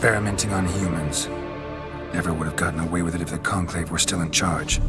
Experimenting on humans. Never would have gotten away with it if the Conclave were still in charge.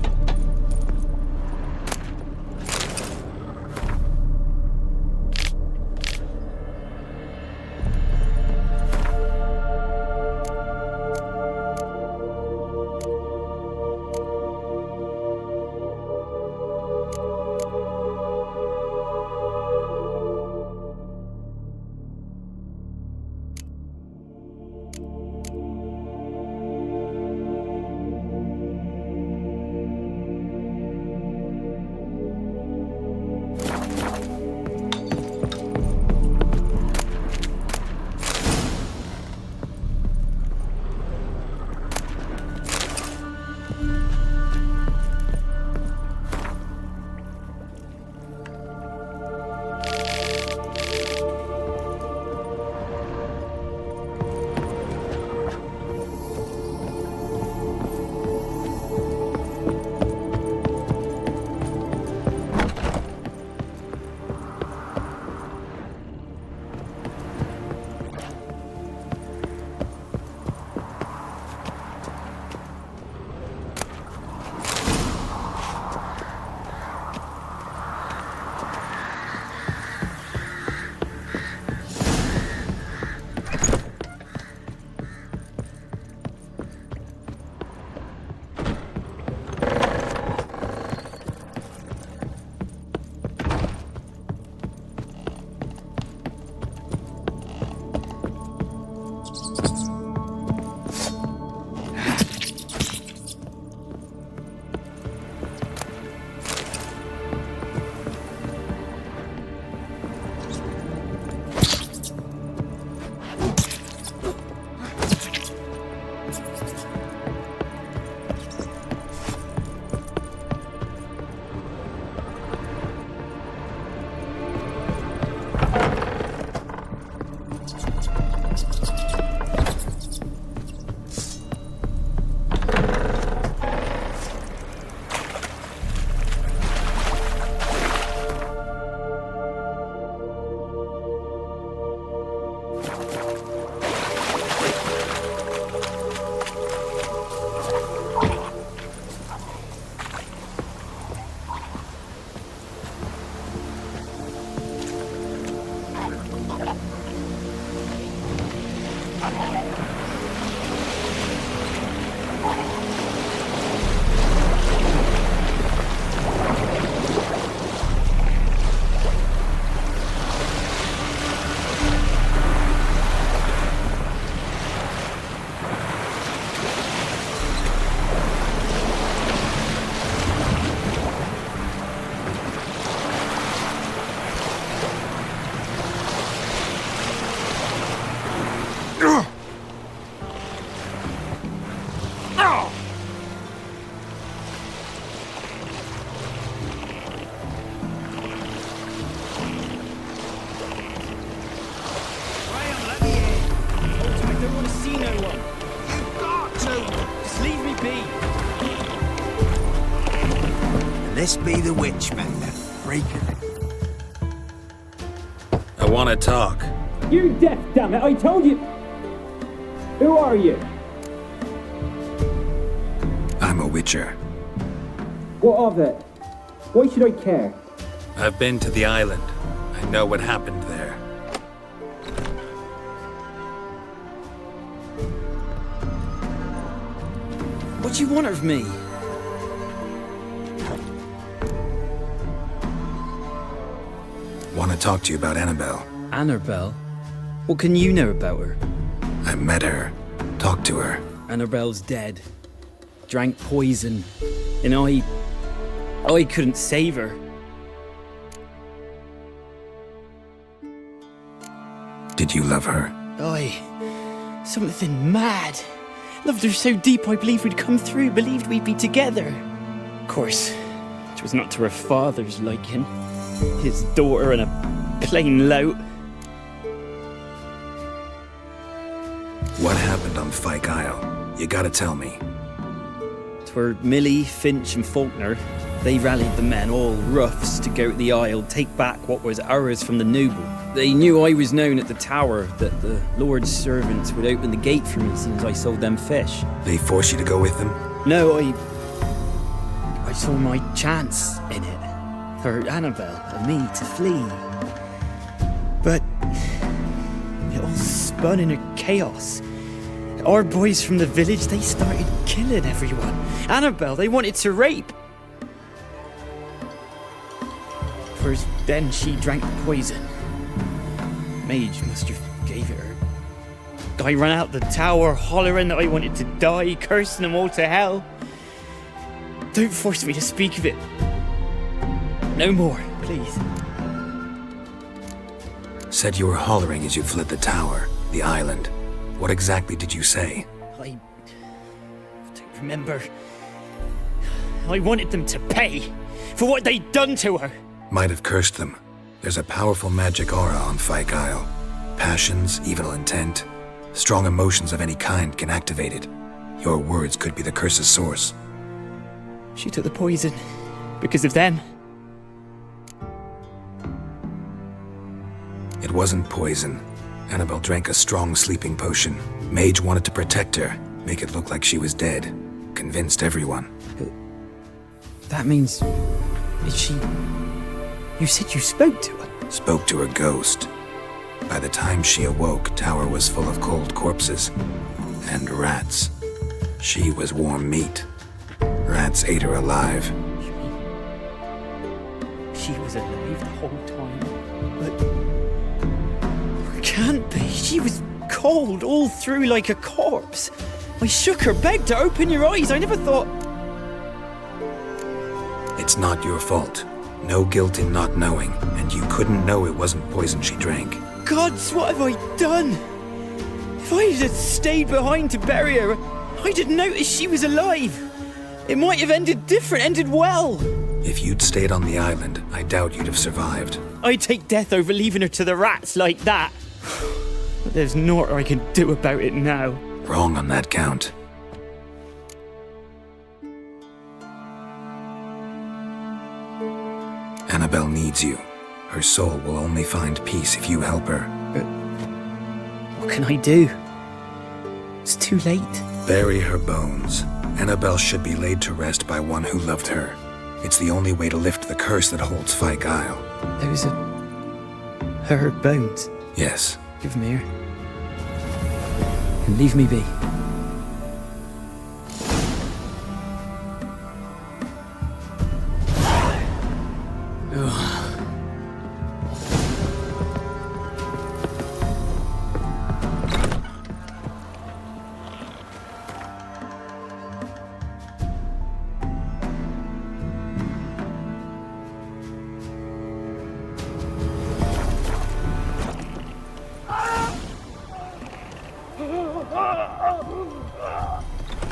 This be the witch, man. Break her. I want to talk. You deaf, damn it! I told you. Who are you? I'm a witcher. What of it? Why should I care? I've been to the island. I know what happened there. What do you want of me? Want to talk to you about Annabelle. Annabelle? What can you know about her? I met her. Talked to her. Annabelle's dead. Drank poison. And I couldn't save her. Did you love her? Something mad. Loved her so deep I believed we'd come through, believed we'd be together. Of course, it was not to her father's liking. His daughter and a plain lout. What happened on Fyke Isle? You gotta tell me. Twere Millie, Finch and Faulkner. They rallied the men, all roughs, to go to the Isle, take back what was ours from the noble. They knew I was known at the tower, that the Lord's servants would open the gate for me as soon as I sold them fish. They forced you to go with them? No, I saw my chance in it, for Annabelle and me to flee. But it all spun in a chaos. Our boys from the village, they started killing everyone. Annabelle, they wanted to rape. First, then she drank poison. Mage must have gave it her. I ran out the tower, hollering that I wanted to die, cursing them all to hell. Don't force me to speak of it. No more, please. Said you were hollering as you fled the tower, the island. What exactly did you say? I don't remember. I wanted them to pay for what they'd done to her. Might have cursed them. There's a powerful magic aura on Fyke Isle. Passions, evil intent, strong emotions of any kind can activate it. Your words could be the curse's source. She took the poison because of them. It wasn't poison. Annabelle drank a strong sleeping potion. Mage wanted to protect her, make it look like she was dead. Convinced everyone. That means... Is she... You said you spoke to her? Spoke to her ghost. By the time she awoke, tower was full of cold corpses. And rats. She was warm meat. Rats ate her alive. You mean... She was alive the whole time? But... Can't be. She was cold all through like a corpse. I shook her, begged her, open your eyes. I never thought... It's not your fault. No guilt in not knowing, and you couldn't know it wasn't poison she drank. Gods, what have I done? If I had stayed behind to bury her, I'd have noticed she was alive. It might have ended different, ended well. If you'd stayed on the island, I doubt you'd have survived. I'd take death over leaving her to the rats like that. But there's naught I can do about it now. Wrong on that count. Annabelle needs you. Her soul will only find peace if you help her. But what can I do? It's too late. Bury her bones. Annabelle should be laid to rest by one who loved her. It's the only way to lift the curse that holds Fyke Isle. Those are... her bones. Yes. Give them here. And leave me be.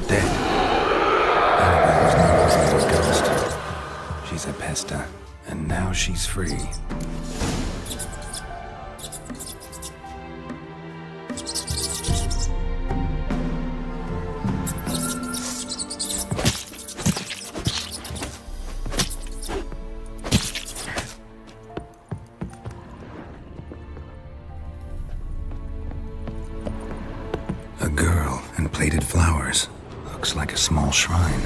Dead. Annabelle was no longer a ghost. She's a pesta, and now she's free. A girl and plated flowers. Looks like a small shrine.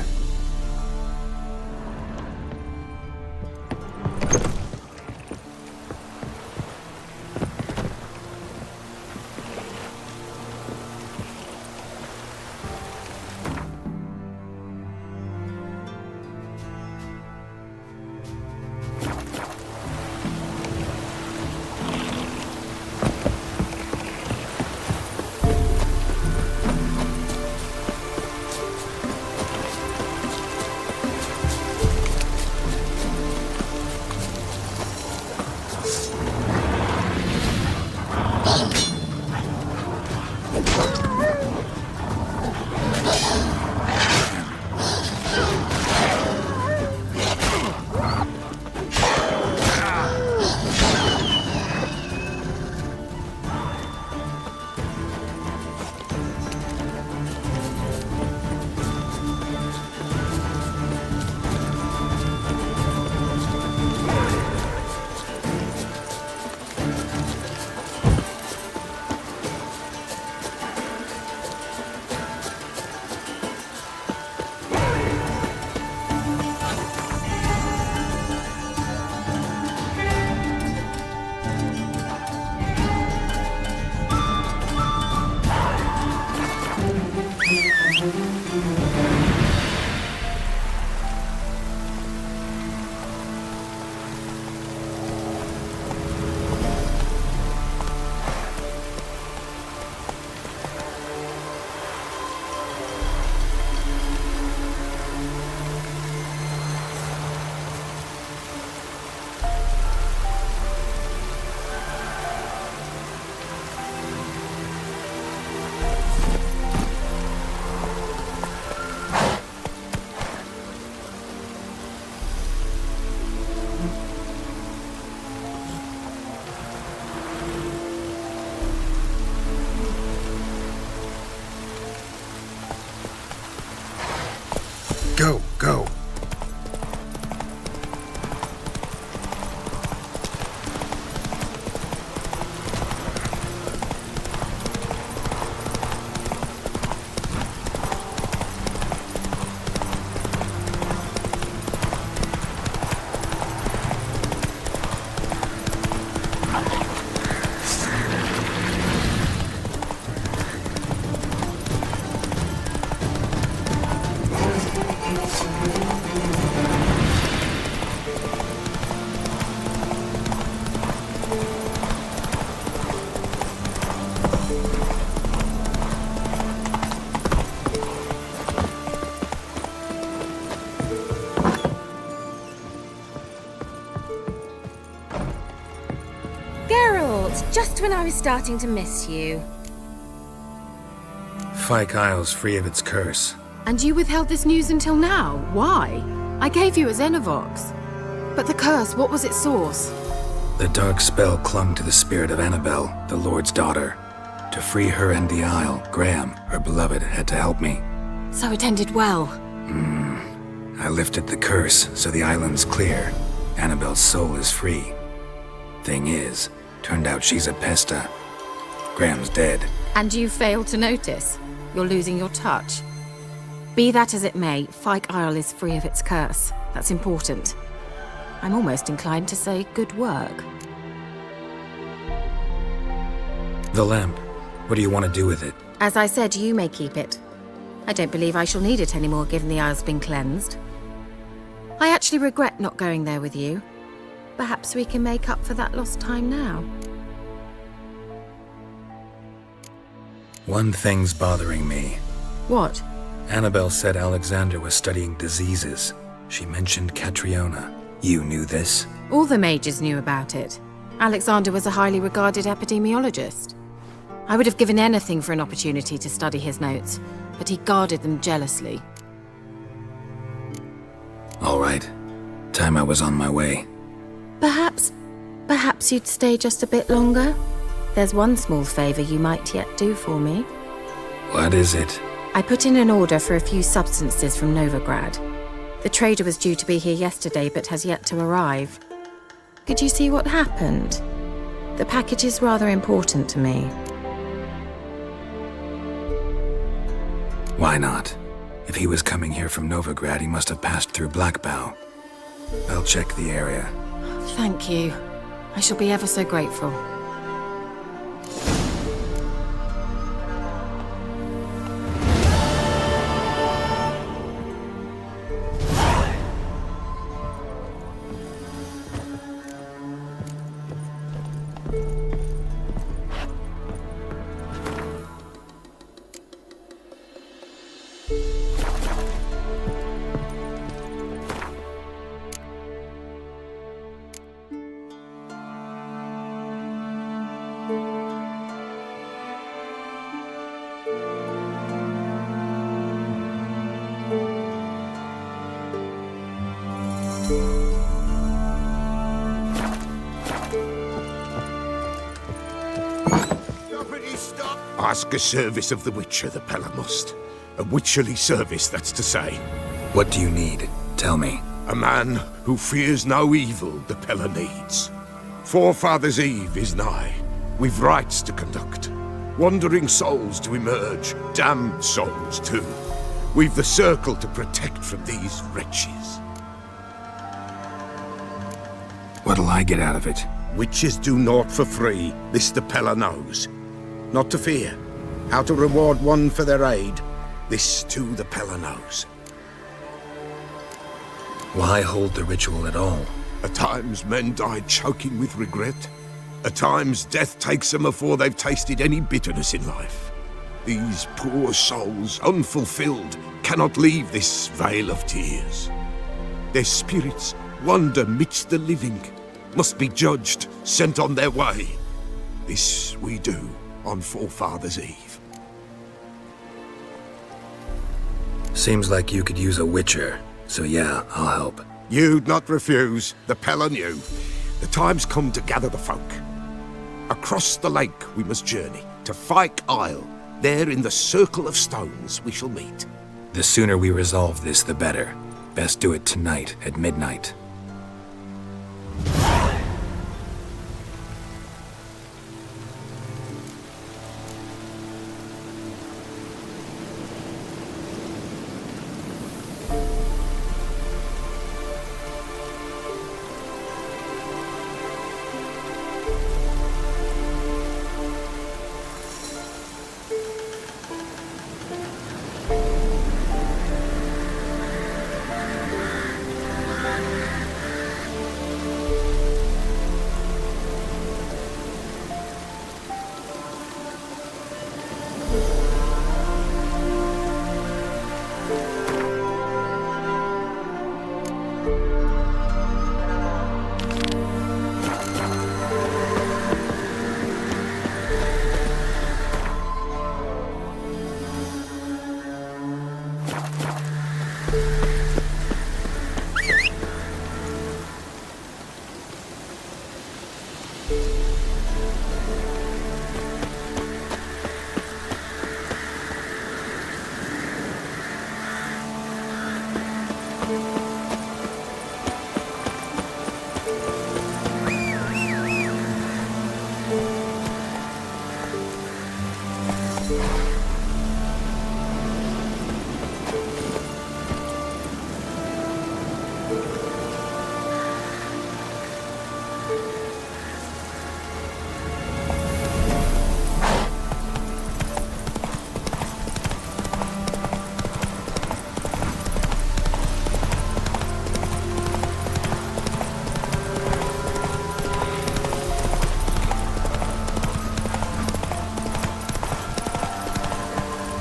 Go, go. Just when I was starting to miss you. Fyke Isle's free of its curse. And you withheld this news until now? Why? I gave you a Xenovox. But the curse, what was its source? The dark spell clung to the spirit of Annabelle, the Lord's daughter. To free her and the Isle, Graham, her beloved, had to help me. So it ended well. I lifted the curse, so the island's clear. Annabelle's soul is free. Thing is, turned out she's a pesta. Graham's dead. And you failed to notice? You're losing your touch. Be that as it may, Fyke Isle is free of its curse. That's important. I'm almost inclined to say good work. The lamp. What do you want to do with it? As I said, you may keep it. I don't believe I shall need it anymore, given the Isle's been cleansed. I actually regret not going there with you. Perhaps we can make up for that lost time now. One thing's bothering me. What? Annabelle said Alexander was studying diseases. She mentioned Catriona. You knew this? All the mages knew about it. Alexander was a highly regarded epidemiologist. I would have given anything for an opportunity to study his notes, but he guarded them jealously. All right. Time I was on my way. Perhaps you'd stay just a bit longer? There's one small favor you might yet do for me. What is it? I put in an order for a few substances from Novigrad. The trader was due to be here yesterday, but has yet to arrive. Could you see what happened? The package is rather important to me. Why not? If he was coming here from Novigrad, he must have passed through Blackbow. I'll check the area. Thank you. I shall be ever so grateful. Ask a service of the Witcher, the Pella must. A witcherly service, that's to say. What do you need? Tell me. A man who fears no evil the Pella needs. Forefathers' Eve is nigh. We've rites to conduct. Wandering souls to emerge. Damned souls, too. We've the circle to protect from these wretches. What'll I get out of it? Witches do naught for free. This the Pella knows. Not to fear. How to reward one for their aid. This too the Pella knows. Why hold the ritual at all? At times men die choking with regret. At times death takes them before they've tasted any bitterness in life. These poor souls, unfulfilled, cannot leave this vale of tears. Their spirits wander midst the living, must be judged, sent on their way. This we do on Forefathers' Eve. Seems like you could use a witcher, so yeah, I'll help. You'd not refuse, the Pella knew. The time's come to gather the folk. Across the lake we must journey, to Fyke Isle. There in the circle of stones we shall meet. The sooner we resolve this, the better. Best do it tonight at midnight.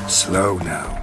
Slow now.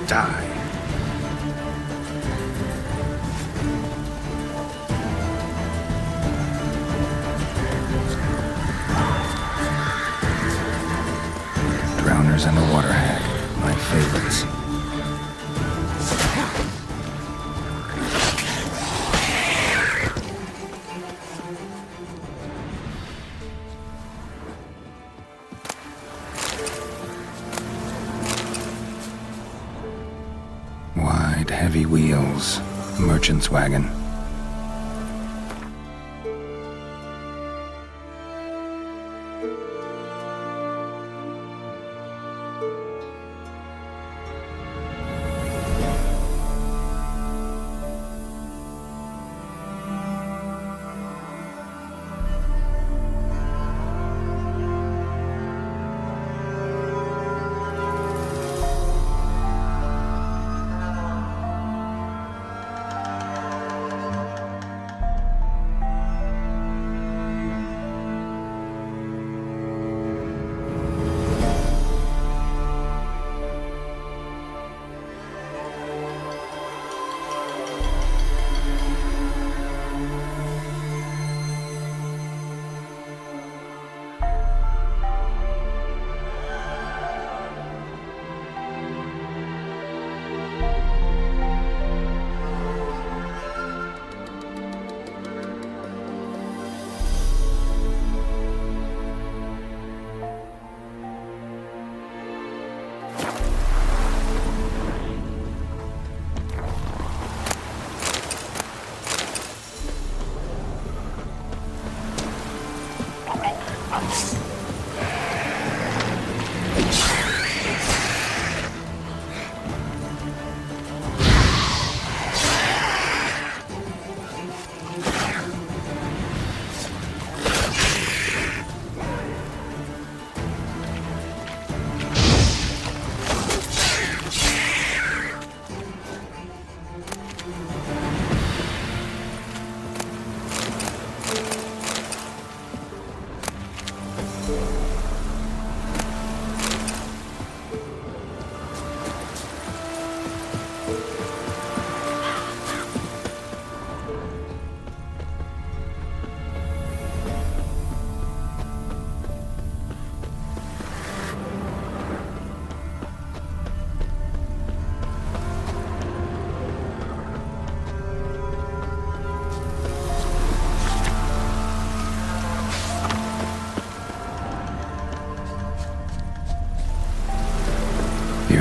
Die. Drowners and the water hag, my favorites. Wide, heavy wheels. Merchant's wagon.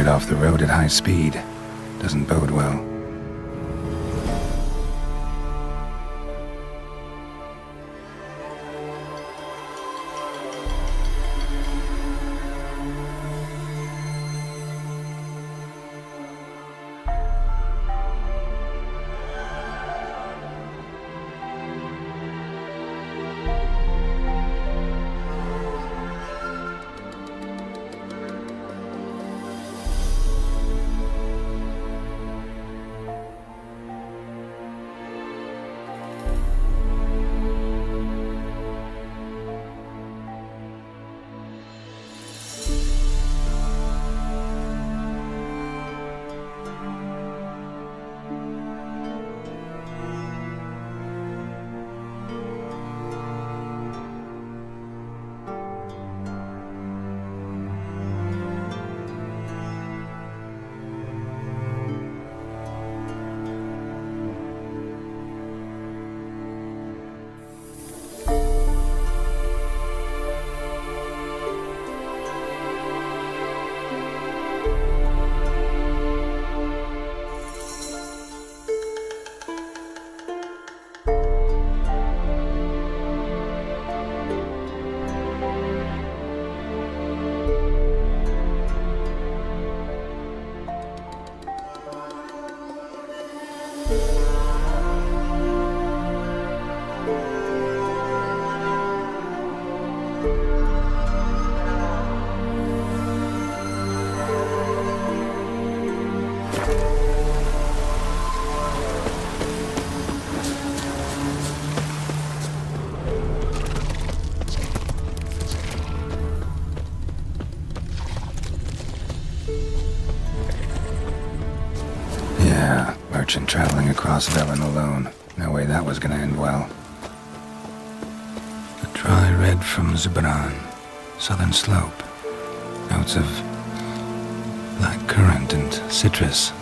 Headed off the road at high speed. Doesn't bode well. Merchant traveling across Velen alone. No way that was gonna end well. A dry red from Zubran. Southern slope. Notes of black currant and citrus.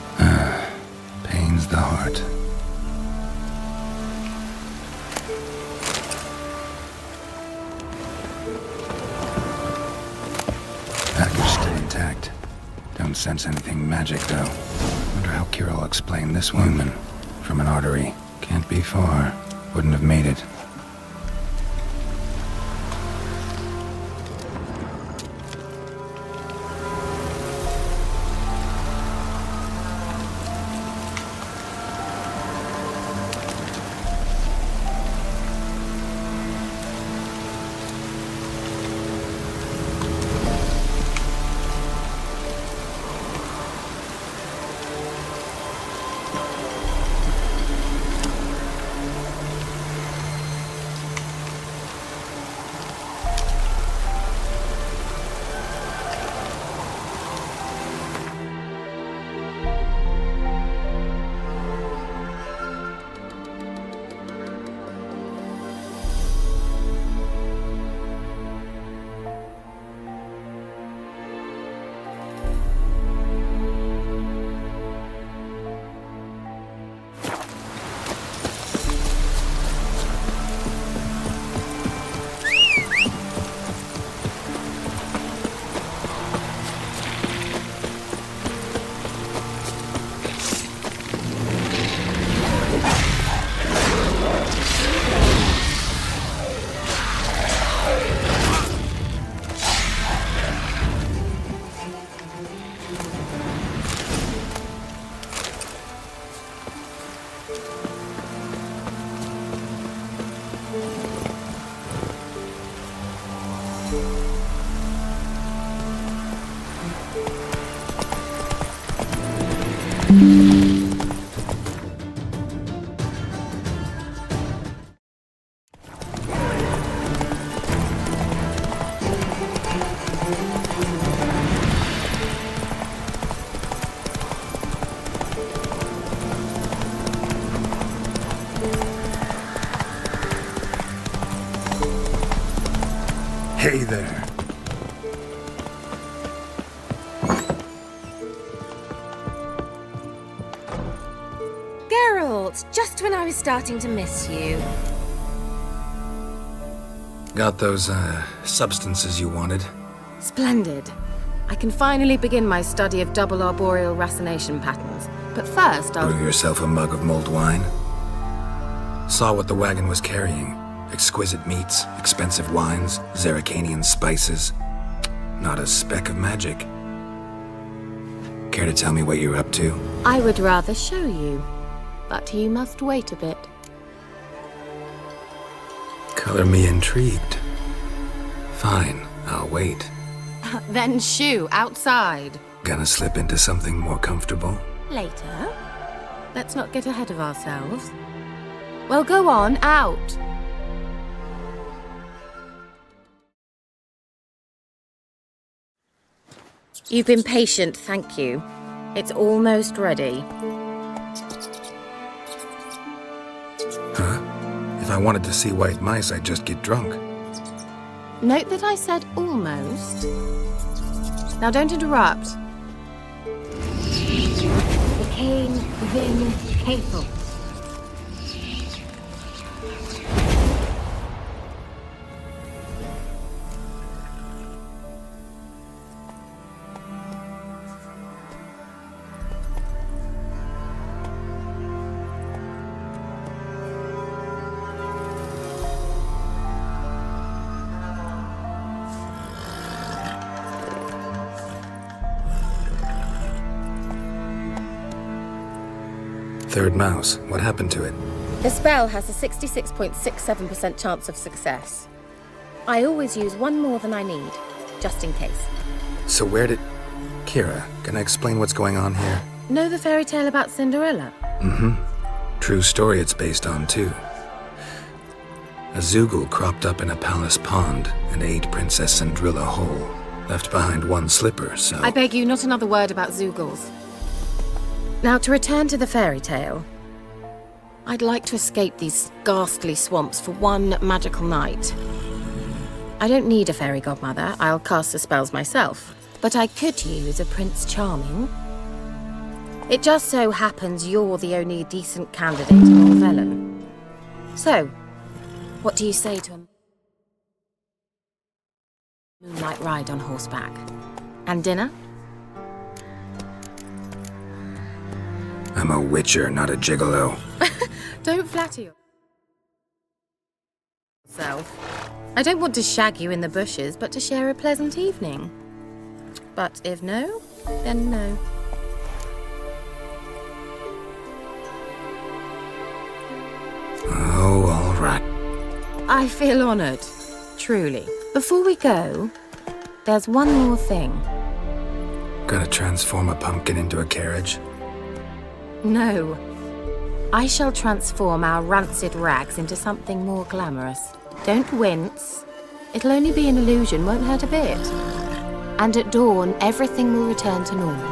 Pains the heart. Package still intact. Don't sense anything magic though. Wonder how Kira will explain this woman. From an artery. Can't be far. Wouldn't have made it. Hey there. Geralt, just when I was starting to miss you. Got those, substances you wanted? Splendid. I can finally begin my study of double arboreal racination patterns. But first, I'll... Brew yourself a mug of mulled wine. Saw what the wagon was carrying. Exquisite meats, expensive wines, Zerrikanian spices. Not a speck of magic. Care to tell me what you're up to? I would rather show you, but you must wait a bit. Color me intrigued. Fine, I'll wait. Then shoo, outside. Gonna slip into something more comfortable? Later. Let's not get ahead of ourselves. Well, go on, out. You've been patient, thank you. It's almost ready. Huh? If I wanted to see white mice, I'd just get drunk. Note that I said almost. Now don't interrupt. The cane within capable. Third mouse. What happened to it? The spell has a 66.67% chance of success. I always use one more than I need, just in case. So where did... Kira, can I explain what's going on here? Know the fairy tale about Cinderella? Mm-hmm. True story it's based on, too. A Zoogle cropped up in a palace pond and ate Princess Cinderella whole. Left behind one slipper, so... I beg you, not another word about Zoogles. Now, to return to the fairy tale. I'd like to escape these ghastly swamps for one magical night. I don't need a fairy godmother, I'll cast the spells myself. But I could use a Prince Charming. It just so happens you're the only decent candidate among Velen. So, what do you say to a moonlight ride on horseback? And dinner? I'm a witcher, not a gigolo. Don't flatter yourself. I don't want to shag you in the bushes, but to share a pleasant evening. But if no, then no. Oh, all right. I feel honored, truly. Before we go, there's one more thing. Gotta transform a pumpkin into a carriage? No. I shall transform our rancid rags into something more glamorous. Don't wince. It'll only be an illusion, won't hurt a bit. And at dawn, everything will return to normal.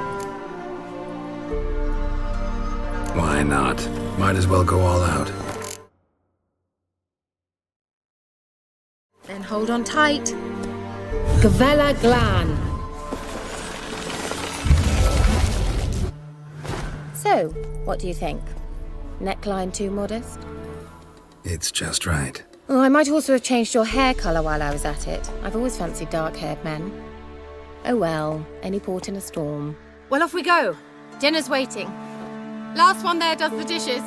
Why not? Might as well go all out. Then hold on tight. Gavella Glan. So, what do you think? Neckline too modest? It's just right. Oh, I might also have changed your hair colour while I was at it. I've always fancied dark-haired men. Oh well, any port in a storm. Well, off we go. Dinner's waiting. Last one there does the dishes.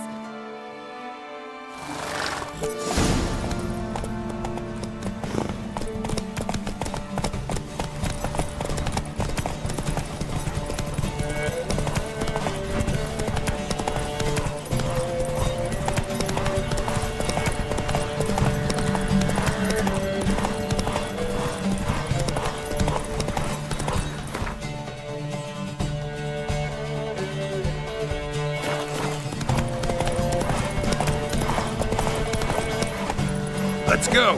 Let's go.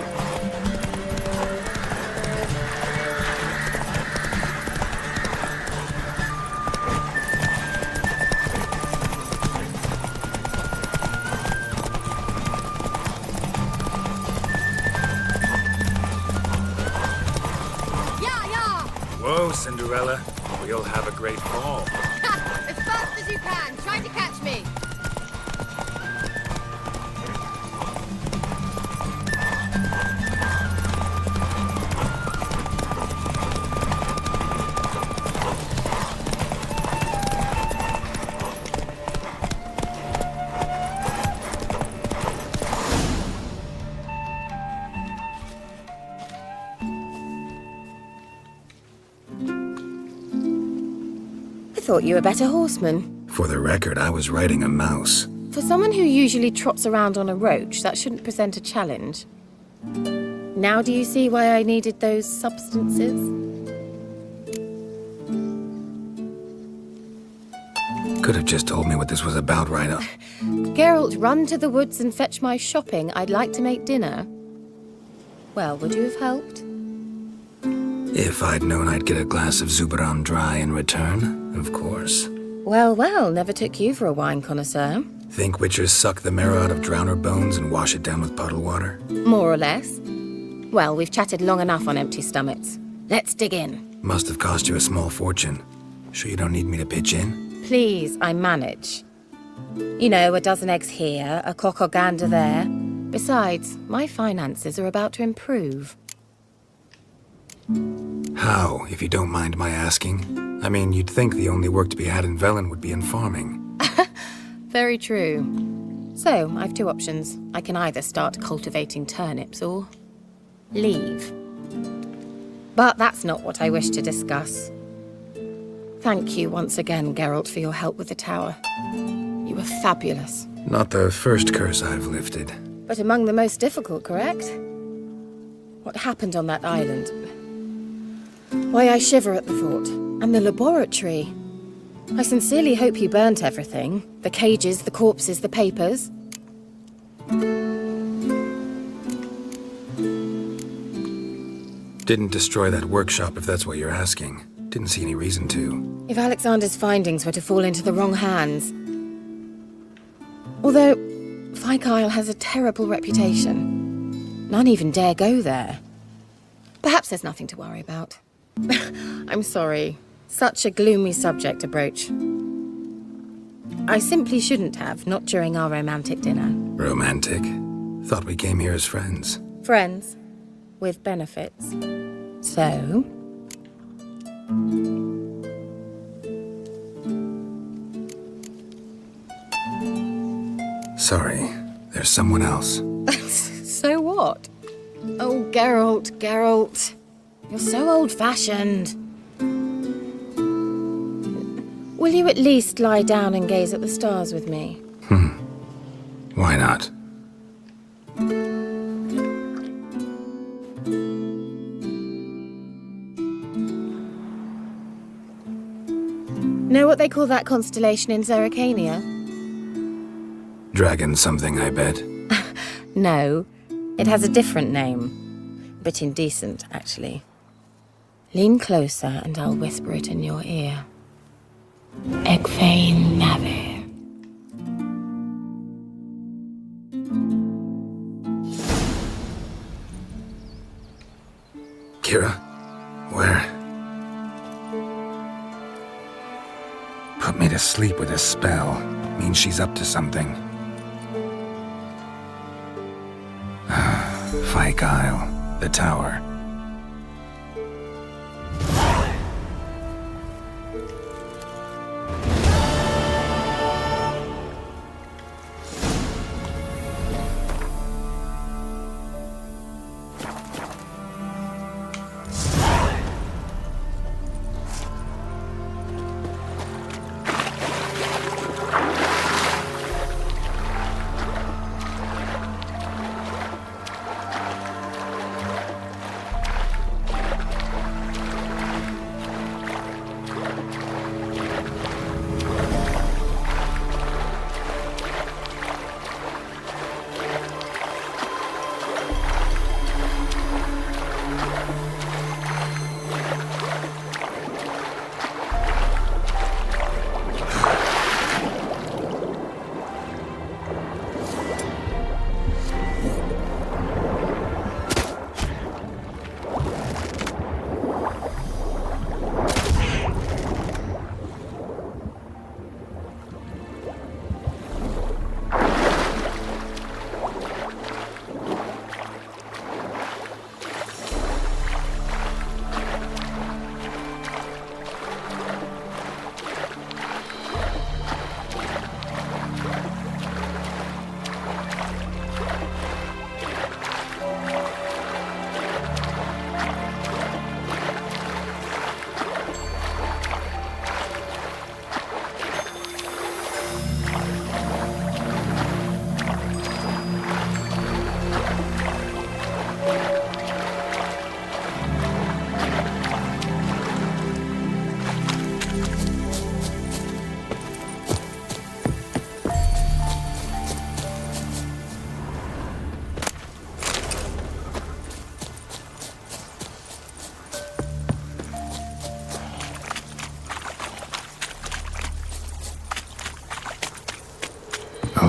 Whoa, Cinderella. We'll have a great fall. As fast as you can. Try to catch me. thought you were a better horseman. For the record, I was riding a mouse. For someone who usually trots around on a roach, that shouldn't present a challenge. Now do you see why I needed those substances? Could have just told me what this was about right up. Geralt, run to the woods and fetch my shopping. I'd like to make dinner. Well, would you have helped? If I'd known I'd get a glass of Zubaram dry in return, of course. Well, never took you for a wine connoisseur. Think witchers suck the marrow out of drowner bones and wash it down with puddle water? More or less. Well, we've chatted long enough on empty stomachs. Let's dig in. Must have cost you a small fortune. Sure you don't need me to pitch in? Please, I manage. You know, a dozen eggs here, a cock or gander there. Besides, my finances are about to improve. How, if you don't mind my asking? I mean, you'd think the only work to be had in Velen would be in farming. Very true. So, I've two options. I can either start cultivating turnips or leave. But that's not what I wish to discuss. Thank you once again, Geralt, for your help with the tower. You were fabulous. Not the first curse I've lifted. But among the most difficult, correct? What happened on that island? Why, I shiver at the thought. And the laboratory. I sincerely hope you burnt everything. The cages, the corpses, the papers. Didn't destroy that workshop, if that's what you're asking. Didn't see any reason to. If Alexander's findings were to fall into the wrong hands. Although, Fyke Isle has a terrible reputation. None even dare go there. Perhaps there's nothing to worry about. I'm sorry. Such a gloomy subject to broach. I simply shouldn't have, not during our romantic dinner. Romantic? Thought we came here as friends. Friends. With benefits. So... Sorry, there's someone else. So what? Oh, Geralt. You're so old-fashioned. Will you at least lie down and gaze at the stars with me? Why not? Know what they call that constellation in Zerrikania? Dragon something, I bet. No, it has a different name. Bit indecent, actually. Lean closer and I'll whisper it in your ear. Egfain Nave. Kira? Where? Put me to sleep with a spell. Means she's up to something. Fyke Isle, the tower.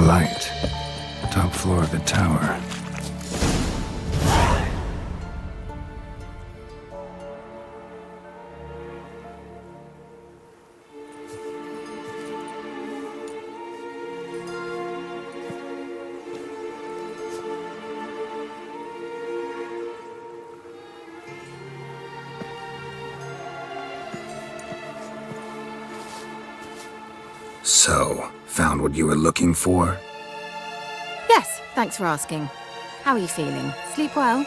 light. Top floor of the tower. So, found what you were looking for? Yes, thanks for asking. How are you feeling? Sleep well?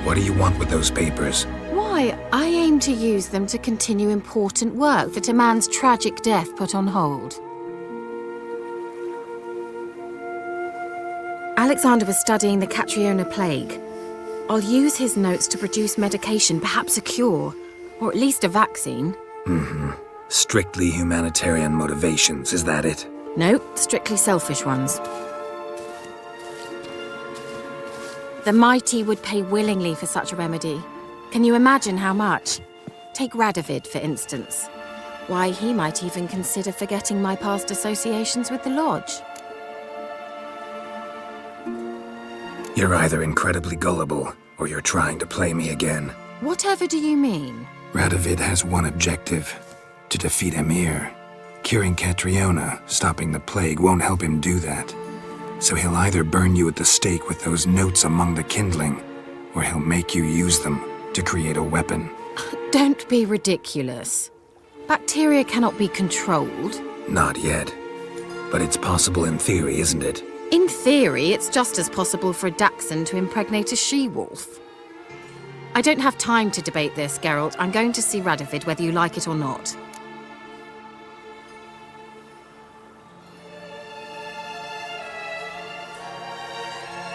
What do you want with those papers? Why, I aim to use them to continue important work that a man's tragic death put on hold. Alexander was studying the Catriona plague. I'll use his notes to produce medication, perhaps a cure, or at least a vaccine. Strictly humanitarian motivations, is that it? No, strictly selfish ones. The mighty would pay willingly for such a remedy. Can you imagine how much? Take Radovid, for instance. Why, he might even consider forgetting my past associations with the Lodge. You're either incredibly gullible, or you're trying to play me again. Whatever do you mean? Radovid has one objective: to defeat Emir. Curing Catriona, stopping the plague, won't help him do that. So he'll either burn you at the stake with those notes among the kindling, or he'll make you use them to create a weapon. Don't be ridiculous. Bacteria cannot be controlled. Not yet. But it's possible in theory, isn't it? In theory, it's just as possible for a Dachshund to impregnate a she-wolf. I don't have time to debate this, Geralt. I'm going to see Radovid whether you like it or not.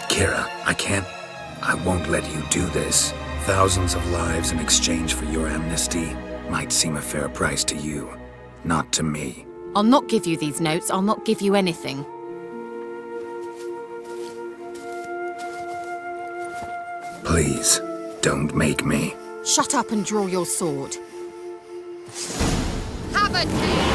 Kira, I won't let you do this. Thousands of lives in exchange for your amnesty might seem a fair price to you, not to me. I'll not give you these notes. I'll not give you anything. Please, don't make me. Shut up and draw your sword. Have a taste!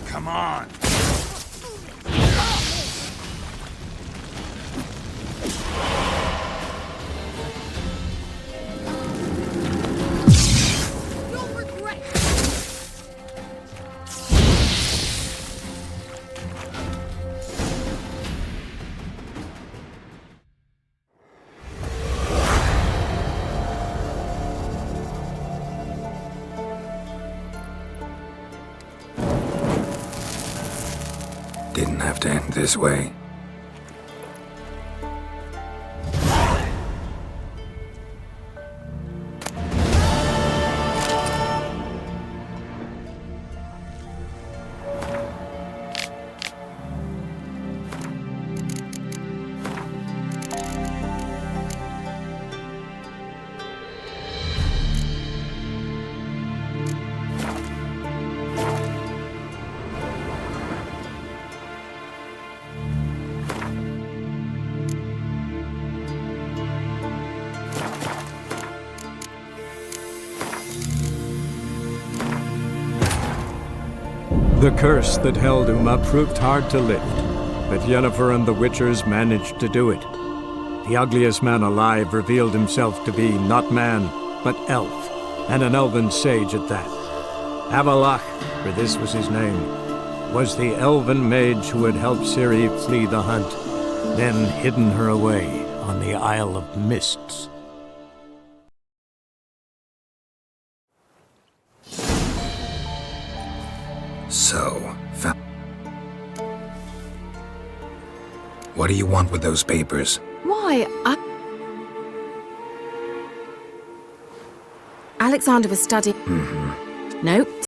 Come on! You'll regret. Didn't have to end this way. The curse that held Uma proved hard to lift, but Yennefer and the Witchers managed to do it. The ugliest man alive revealed himself to be not man, but elf, and an elven sage at that. Avalach, for this was his name, was the elven mage who had helped Ciri flee the hunt, then hidden her away on the Isle of Mists. What do you want with those papers? Why, Alexander was studying... Nope.